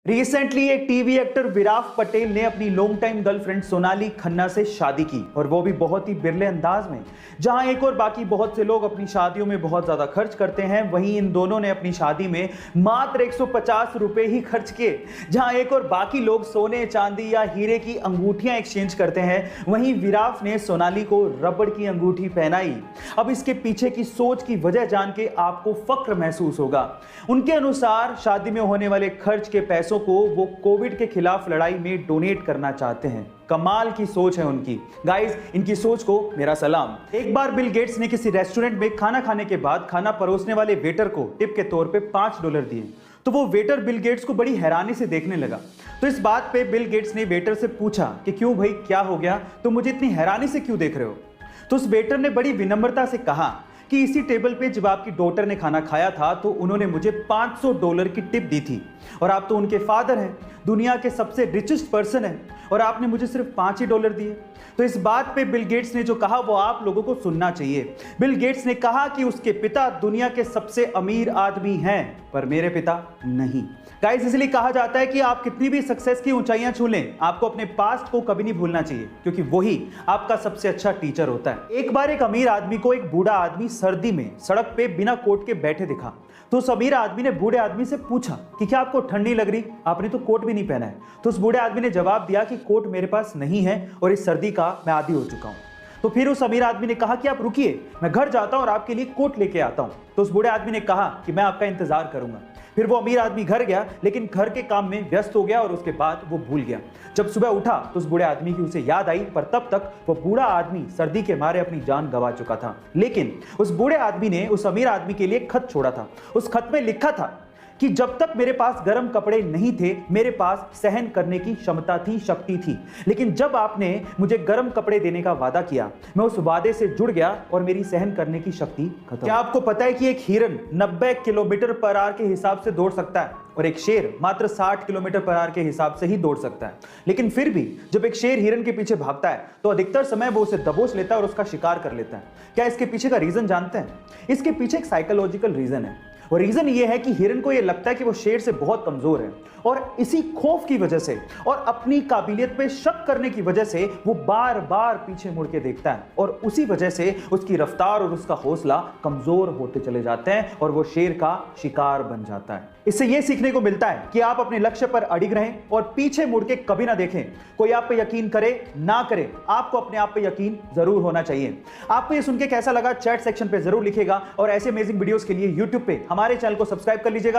Recently एक TV actor Virat Patel ने अपनी long time girlfriend Sonali Khanna से शादी की और वो भी बहुत ही बिरले अंदाज में। जहां एक और बाकी बहुत से लोग अपनी शादियों में बहुत ज्यादा खर्च करते हैं, वहीं इन दोनों ने अपनी शादी में मात्र 150 रुपए ही खर्च किए। जहां एक और बाकी लोग सोने चांदी या हीरे की अंगूठियां एक्सचेंज करते हैं, वहीं विराट ने सोनाली को रबड़ की अंगूठी पहनाई। अब इसके पीछे की सोच की वजह जान के आपको फक्र महसूस होगा। उनके अनुसार शादी में होने वाले खर्च के पैसों को वो कोविड के खिलाफ लड़ाई में डोनेट करना चाहते हैं। कमाल की सोच है उनकी। गाइस, इनकी सोच को मेरा सलाम। एक बार बिल गेट्स ने किसी रेस्टोरेंट में खाना खाने के बाद खाना परोसने वाले वेटर को टिप के तौर पे $5 दिए, तो वो वेटर बिल गेट्स को बड़ी हैरानी से देखने लगा। तो इस बात पे बिल गेट्स ने वेटर से पूछा कि क्यों भाई, क्या हो गया, तो मुझे इतनी हैरानी से क्यों देख रहे हो। तो उस वेटर ने बड़ी विनम्रता से कहा कि इसी टेबल पे जब आपकी डॉटर ने खाना खाया था तो उन्होंने मुझे $500 की टिप दी थी, और आप तो उनके फादर हैं, दुनिया के सबसे रिचेस्ट पर्सन हैं, और आपने मुझे सिर्फ $5 दिए। तो इस बात पे बिल गेट्स ने जो कहा वो आप लोगों को सुनना चाहिए। बिल गेट्स ने कहा कि उसके पिता दुनिया के सबसे अमीर आदमी हैं, पर मेरे पिता नहीं। गाइस, इसलिए कहा जाता है कि आप कितनी भी सक्सेस की ऊंचाइयां छू लें, आपको अपने पास्ट को कभी नहीं भूलना चाहिए, क्योंकि वही आपका सबसे अच्छा टीचर होता है। एक बार एक अमीर आदमी को एक बूढ़ा आदमी सर्दी में सड़क पे बिना कोट के बैठे दिखा। तो उस अमीर आदमी ने बूढ़े आदमी से पूछा कि क्या आपको ठंड नहीं लग रही, आपने तो कोट भी नहीं पहना है। तो उस बूढ़े आदमी ने जवाब दिया कि कोट मेरे पास नहीं है और इस सर्दी का मैं आदी हो चुका हूं। तो फिर उस अमीर आदमी ने कहा कि आप रुकिए, मैं घर जाता हूं और आपके लिए कोट लेके आता हूं। तो उस बूढ़े आदमी ने कहा कि मैं आपका इंतजार करूंगा। फिर वो अमीर आदमी घर गया, लेकिन घर के काम में व्यस्त हो गया और उसके बाद वो भूल गया। जब सुबह उठा तो उस बूढ़े आदमी की उसे याद आई, पर तब तक वो बूढ़ा आदमी सर्दी के मारे अपनी जान गंवा चुका था। लेकिन उस बूढ़े आदमी ने उस अमीर आदमी के लिए एक खत छोड़ा था। उस खत में लिखा था कि जब तक मेरे पास गर्म कपड़े नहीं थे, मेरे पास सहन करने की क्षमता थी, शक्ति थी, लेकिन जब आपने मुझे गर्म कपड़े देने का वादा किया, मैं उस वादे से जुड़ गया और मेरी सहन करने की शक्ति खत्म। क्या आपको पता है कि एक हिरन 90 किलोमीटर पर आवर के हिसाब से दौड़ सकता है और एक शेर मात्र 60 किलोमीटर पर आवर के हिसाब से ही दौड़ सकता है। लेकिन फिर भी जब एक शेर हिरन के पीछे भागता है तो अधिकतर समय वो उसे दबोच लेता है और उसका शिकार कर लेता है। क्या इसके पीछे का रीजन जानते हैं? इसके पीछे एक साइकोलॉजिकल रीजन है, और रीजन ये है कि हिरन को ये लगता है कि वो शेर से बहुत कमजोर है, और इसी खौफ की वजह से और अपनी काबिलियत पे शक करने की वजह से वो बार बार पीछे मुड़ के देखता है, और उसी वजह से उसकी रफ्तार और उसका हौसला कमजोर होते चले जाते हैं और वो शेर का शिकार बन जाता है। इससे ये सीखने को मिलता है कि आप अपने लक्ष्य पर अडिग रहें और पीछे मुड़ के कभी ना देखें। कोई आप पे यकीन करे ना करे, आपको अपने आप पे यकीन जरूर होना चाहिए। आपको ये सुन के कैसा लगा चैट सेक्शन पे जरूर लिखिएगा, और ऐसे अमेजिंग वीडियोस के लिए यूट्यूब पे हमारे चैनल को सब्सक्राइब कर लीजिएगा।